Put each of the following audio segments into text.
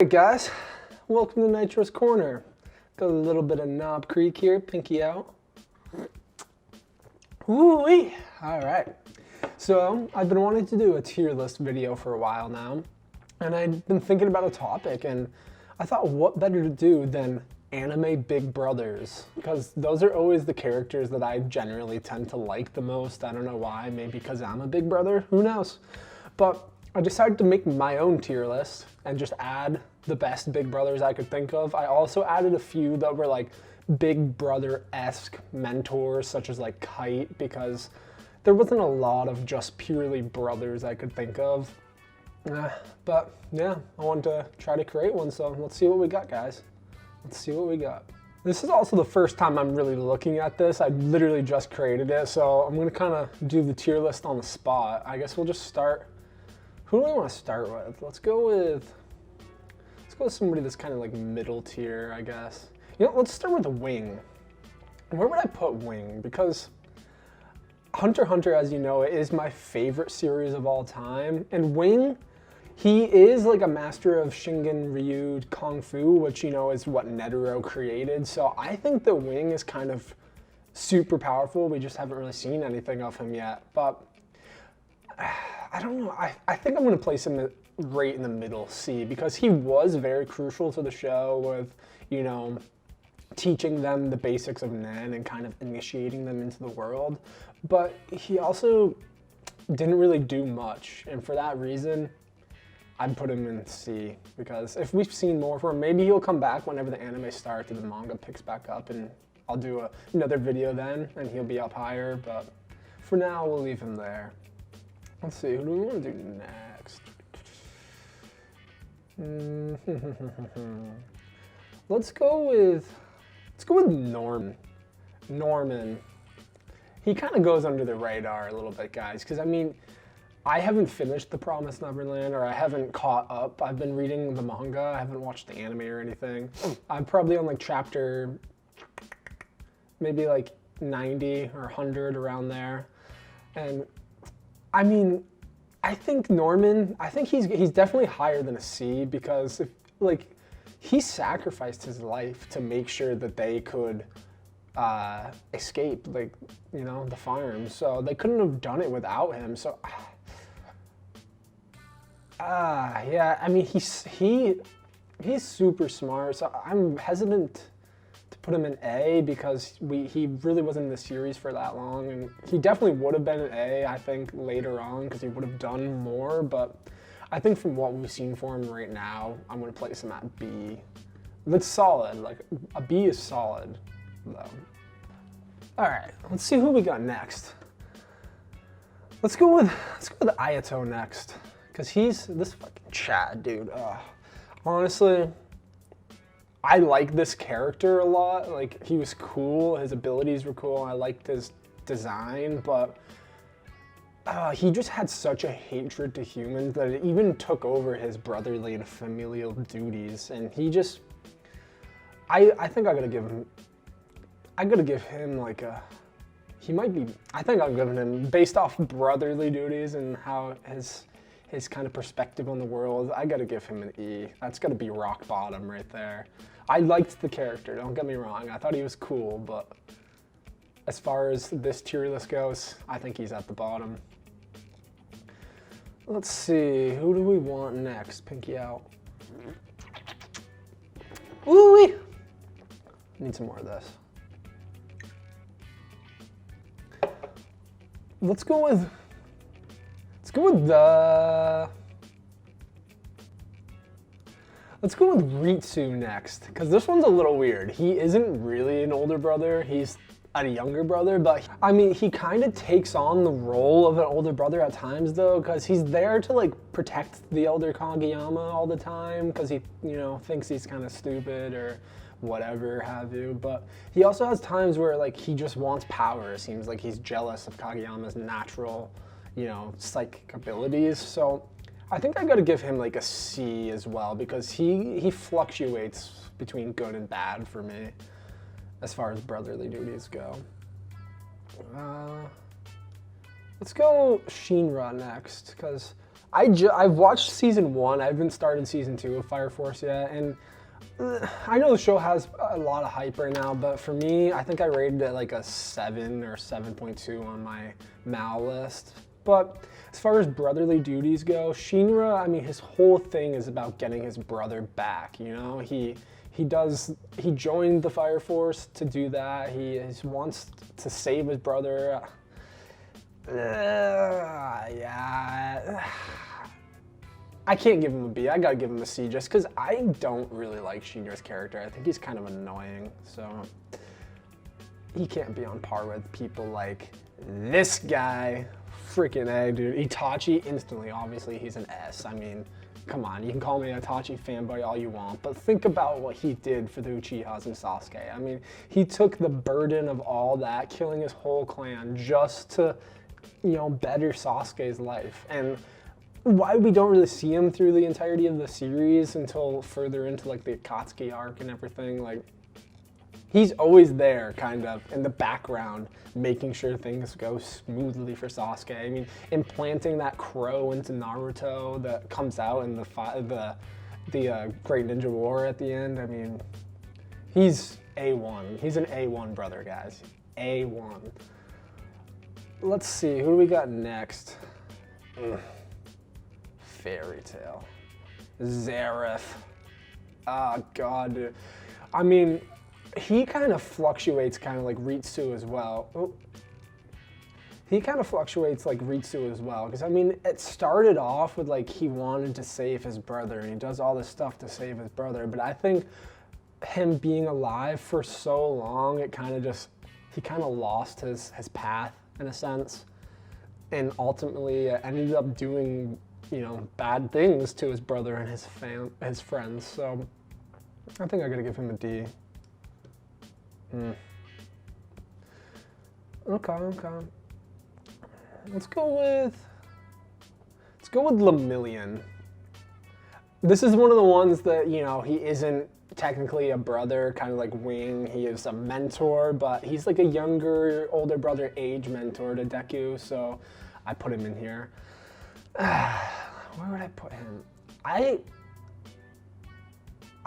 Hey guys, welcome to Nitro's Corner. Got a little bit of Knob Creek here, pinky out. Woo-wee! Alright, so I've been wanting to do a tier list video for a while now, and I've been thinking about a topic, and I thought what better to do than anime big brothers, because those are always the characters that I generally tend to like the most. I don't know why, maybe because I'm a big brother, who knows? But I decided to make my own tier list and just add the best big brothers I could think of. I also added a few that were like big brother-esque mentors, such as like Kite, because there wasn't a lot of just purely brothers I could think of. But yeah, I wanted to try to create one, so let's see what we got, guys. Let's see what we got. This is also the first time I'm really looking at this. I literally just created it, so I'm gonna kind of do the tier list on the spot. I guess we'll just start. Who do we want to start with? Let's go with somebody that's kind of like middle tier, I guess. You know, let's start with Wing. Where would I put Wing? Because Hunter x Hunter, as you know, is my favorite series of all time. And Wing, he is like a master of Shingen Ryu Kung Fu, which, you know, is what Netero created. So I think that Wing is kind of super powerful. We just haven't really seen anything of him yet. But I don't know. I think I'm going to place him right in the middle, C, because he was very crucial to the show with, you know, teaching them the basics of Nen and kind of initiating them into the world. But he also didn't really do much. And for that reason, I'd put him in C, because if we've seen more from him, maybe he'll come back whenever the anime starts and the manga picks back up, and I'll do another video then, and he'll be up higher. But for now, we'll leave him there. Let's see, who do we want to do next? Let's go with Norman. Norman. He kind of goes under the radar a little bit, guys, because I mean, I haven't finished The Promised Neverland, or I haven't caught up. I've been reading the manga. I haven't watched the anime or anything. I'm probably on like chapter maybe like 90 or 100, around there. And I mean, I think Norman, he's definitely higher than a C, because he sacrificed his life to make sure that they could escape, like, you know, the farm. So they couldn't have done it without him. So yeah, I mean, he's super smart. So I'm hesitant to put him in A, because he really wasn't in the series for that long, and he definitely would have been an A, I think, later on, because he would have done more. But I think from what we've seen for him right now, I'm going to place him at B. That's solid. Like, a B is solid, though. All right, let's see who we got next. Let's go with Ayato next, because he's this fucking Chad, dude. Honestly, I like this character a lot. Like, he was cool, his abilities were cool, I liked his design, but he just had such a hatred to humans that it even took over his brotherly and familial duties. And he just, I think I gotta give him like a, he might be, I think I'm giving him, based off brotherly duties and how his kind of perspective on the world, I gotta give him an E. That's gotta be rock bottom right there. I liked the character, don't get me wrong. I thought he was cool, but as far as this tier list goes, I think he's at the bottom. Let's see, who do we want next? Pinky out. Ooh-wee! Need some more of this. Let's go with Ritsu next, because this one's a little weird. He isn't really an older brother, he's a younger brother, but I mean, he kind of takes on the role of an older brother at times, though, because he's there to like protect the elder Kageyama all the time, because he, you know, thinks he's kind of stupid or whatever have you. But he also has times where like he just wants power. It seems like he's jealous of Kageyama's natural, you know, psychic abilities. So I think I gotta give him like a C as well, because he fluctuates between good and bad for me as far as brotherly duties go. Let's go Shinra next, because I've watched season 1. I haven't started season 2 of Fire Force yet, and I know the show has a lot of hype right now, but for me, I think I rated it like a 7 or 7.2 on my Mal list. But as far as brotherly duties go, Shinra, I mean, his whole thing is about getting his brother back, you know? He joined the Fire Force to do that. He wants to save his brother. Yeah. I can't give him a B. I gotta give him a C just because I don't really like Shinra's character. I think he's kind of annoying. So he can't be on par with people like this guy. Freaking A, dude. Itachi instantly, obviously he's an S. I mean, come on, you can call me an Itachi fanboy all you want, but think about what he did for the Uchihas and Sasuke. I mean, he took the burden of all that, killing his whole clan just to, you know, better Sasuke's life. And why we don't really see him through the entirety of the series until further into like the Akatsuki arc and everything, like, he's always there, kind of, in the background, making sure things go smoothly for Sasuke. I mean, implanting that crow into Naruto that comes out in the Great Ninja War at the end. I mean, he's A1. He's an A1 brother, guys. A1. Let's see, who do we got next? Fairy Tail. Zeref. Oh, God, dude. I mean, he kind of fluctuates kind of like Ritsu as well. Oh. He kind of fluctuates like Ritsu as well. Because, I mean, it started off with like he wanted to save his brother and he does all this stuff to save his brother. But I think him being alive for so long, it kind of just, he kind of lost his path in a sense. And ultimately ended up doing, you know, bad things to his brother and his friends. So I think I gotta give him a D. Okay. Let's go with Lemillion. This is one of the ones that, you know, he isn't technically a brother, kind of like Wing. He is a mentor, but he's like a younger, older brother age mentor to Deku, so I put him in here. Where would I put him? I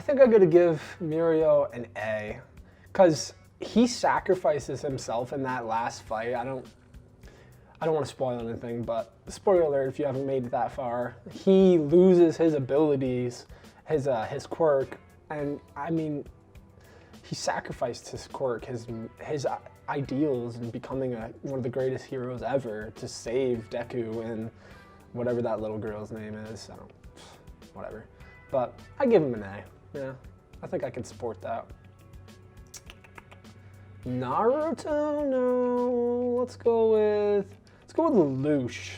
think I'm gonna give Mirio an A, because he sacrifices himself in that last fight. I don't want to spoil anything, but spoiler alert if you haven't made it that far. He loses his abilities, his quirk, and I mean, he sacrificed his quirk, his ideals, and becoming one of the greatest heroes ever to save Deku and whatever that little girl's name is. Whatever. But I give him an A. Yeah, I think I can support that. Naruto, no. Let's go with Lelouch.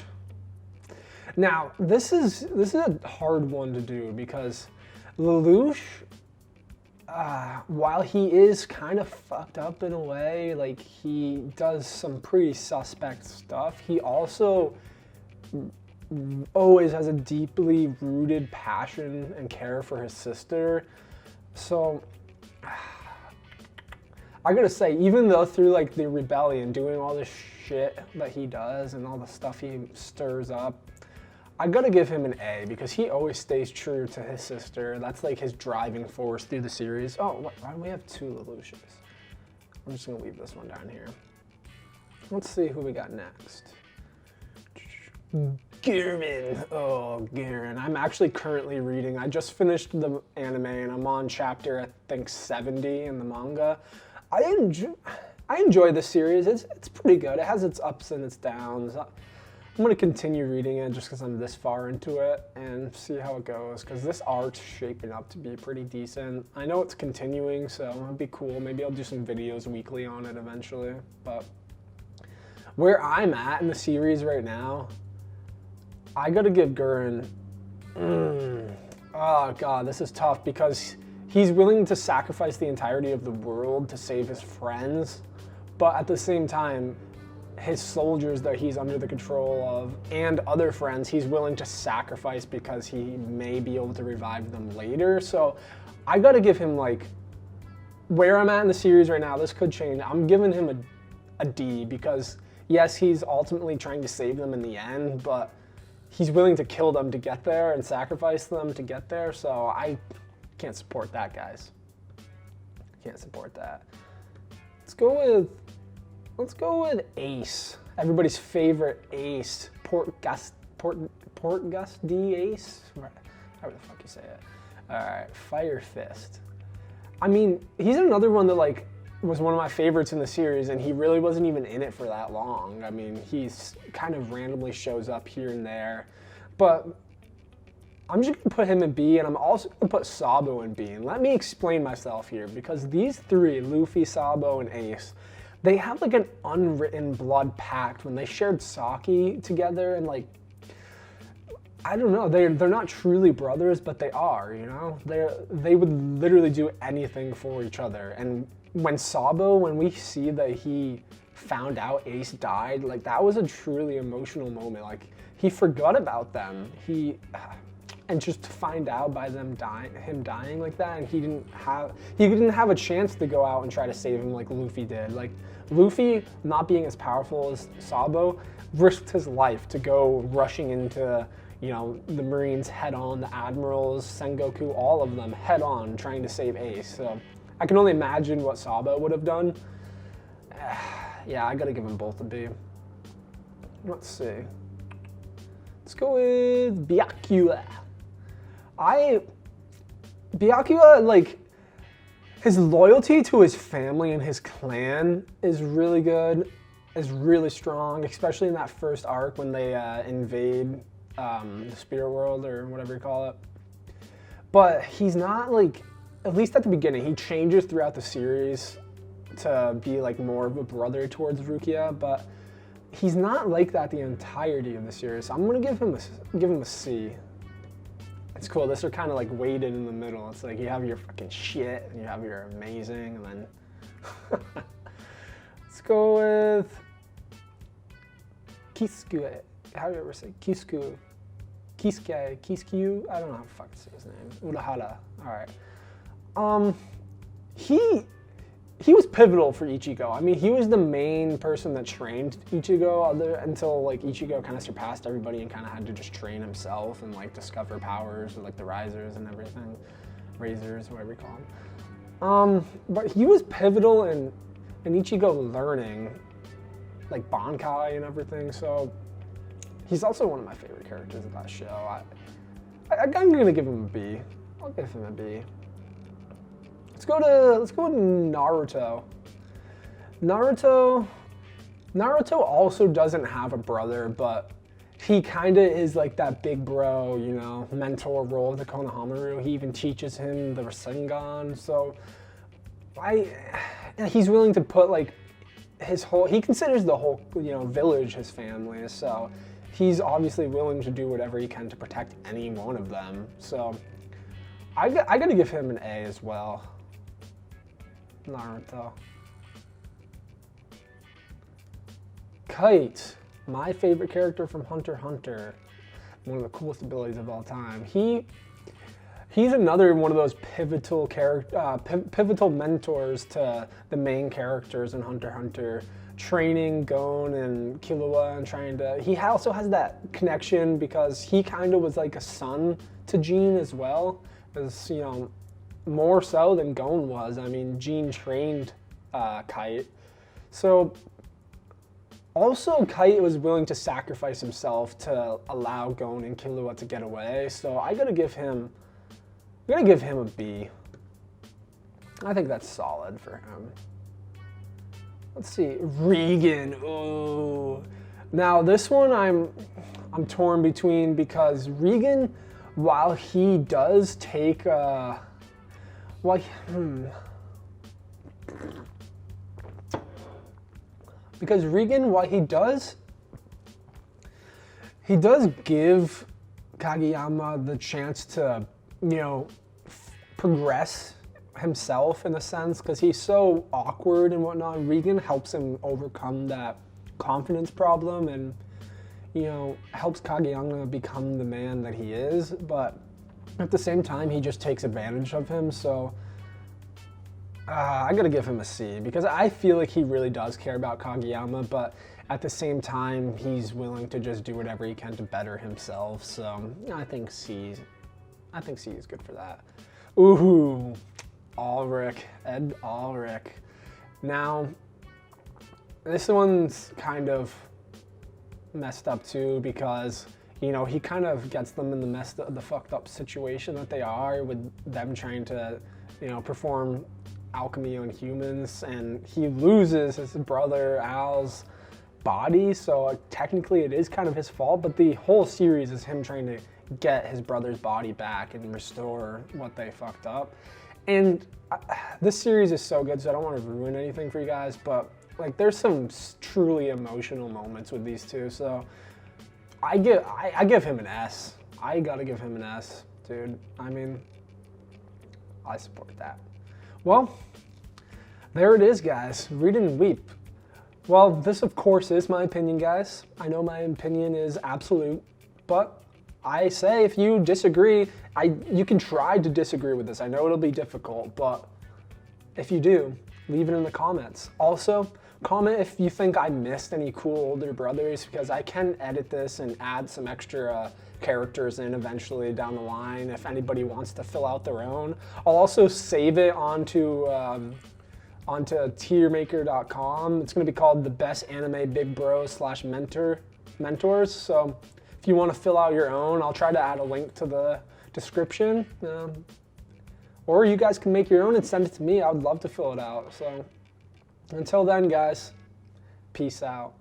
Now, this is a hard one to do because Lelouch, while he is kind of fucked up in a way, like he does some pretty suspect stuff, he also always has a deeply rooted passion and care for his sister. So I gotta say, even though through like the rebellion, doing all this shit that he does and all the stuff he stirs up, I gotta give him an A because he always stays true to his sister. That's like his driving force through the series. Oh, why do we have two Lelouches? I'm just gonna leave this one down here. Let's see who we got next. Garen. Oh, Garen. I'm actually currently reading. I just finished the anime and I'm on chapter, I think, 70 in the manga. I enjoy the series. It's pretty good. It has its ups and its downs. I'm gonna continue reading it just because I'm this far into it and see how it goes, because this arc's shaping up to be pretty decent. I know it's continuing, so it'll be cool. Maybe I'll do some videos weekly on it eventually. But where I'm at in the series right now, I gotta give Gurren. Oh god, this is tough because he's willing to sacrifice the entirety of the world to save his friends, but at the same time, his soldiers that he's under the control of and other friends, he's willing to sacrifice because he may be able to revive them later. So I gotta give him, like, where I'm at in the series right now, this could change. I'm giving him a D because yes, he's ultimately trying to save them in the end, but he's willing to kill them to get there and sacrifice them to get there. So I can't support that, guys. Can't support that. Let's go with Ace. Everybody's favorite Ace. Port Gus D Ace? However the fuck you say it. Alright, Fire Fist. I mean, he's another one that like was one of my favorites in the series, and he really wasn't even in it for that long. I mean, he's kind of randomly shows up here and there. But I'm just gonna put him in B, and I'm also gonna put Sabo in B. And let me explain myself here, because these three, Luffy, Sabo, and Ace, they have like an unwritten blood pact when they shared sake together, and like, I don't know, they're not truly brothers, but they are, you know? They would literally do anything for each other. And when Sabo, when we see that he found out Ace died, like that was a truly emotional moment. Like he forgot about them. And just to find out by him dying like that, and he didn't have a chance to go out and try to save him like Luffy did. Like Luffy, not being as powerful as Sabo, risked his life to go rushing into, you know, the Marines head on, the Admirals, Sengoku, all of them head on trying to save Ace. So I can only imagine what Sabo would have done. Yeah, I gotta give them both a B. Let's see. Let's go with Byakuya. Byakuya, like, his loyalty to his family and his clan is really good, is really strong, especially in that first arc when they invade the spirit world or whatever you call it. But he's not like, at least at the beginning, he changes throughout the series to be like more of a brother towards Rukia, but he's not like that the entirety of the series. So I'm gonna give him a C. It's cool. This are kind of like weighted in the middle. It's like you have your fucking shit and you have your amazing, and then let's go with Kisuke. How do you ever say Kisuke? Kisuke? I don't know how to fucking say his name. Urahara. All right. He was pivotal for Ichigo. I mean, he was the main person that trained Ichigo until like Ichigo kind of surpassed everybody and kind of had to just train himself and like discover powers, or like the risers and everything, razors, whatever you call them. But he was pivotal in Ichigo learning like Bankai and everything. So he's also one of my favorite characters of that show. I'm gonna give him a B. I'll give him a B. Let's go with Naruto. Naruto also doesn't have a brother, but he kind of is like that big bro, you know, mentor role to Konohamaru. He even teaches him the Rasengan. So he's willing to put like he considers the whole, you know, village his family. So he's obviously willing to do whatever he can to protect any one of them. So I gotta give him an A as well. Naruto. Kite, my favorite character from Hunter x Hunter. One of the coolest abilities of all time. He's another one of those pivotal mentors to the main characters in Hunter x Hunter, training Gon and Killua and trying to. He also has that connection because he kind of was like a son to Jean as well, as you know. More so than Gon was. I mean, Jean trained Kite. So, also Kite was willing to sacrifice himself to allow Gon and Killua to get away. So I gotta give him a B. I think that's solid for him. Let's see, Regan. Ooh. Now this one I'm torn between, because Regan, while he does take because Regan, while he does give Kageyama the chance to, you know, progress himself in a sense, because he's so awkward and whatnot. Regan helps him overcome that confidence problem and, you know, helps Kageyama become the man that he is, but at the same time, he just takes advantage of him. So I gotta give him a C, because I feel like he really does care about Kageyama, but at the same time, he's willing to just do whatever he can to better himself. So I think C is good for that. Ooh, Ulrich, Ed Ulrich. Now, this one's kind of messed up too, because you know, he kind of gets them in the fucked up situation that they are with them trying to, you know, perform alchemy on humans, and he loses his brother Al's body, so technically it is kind of his fault, but the whole series is him trying to get his brother's body back and restore what they fucked up. And this series is so good, so I don't want to ruin anything for you guys, but like there's some truly emotional moments with these two, so I give him an S. I gotta give him an S, dude. I mean, I support that. Well, there it is, guys. Read and weep. Well, this of course is my opinion, guys. I know my opinion is absolute, but I say if you disagree, you can try to disagree with this. I know it'll be difficult, but if you do, leave it in the comments. Also, comment if you think I missed any cool older brothers, because I can edit this and add some extra characters in eventually down the line if anybody wants to fill out their own. I'll also save it onto tiermaker.com. It's going to be called the best anime big bros / mentors. So if you want to fill out your own, I'll try to add a link to the description. Or you guys can make your own and send it to me. I would love to fill it out. So until then, guys, peace out.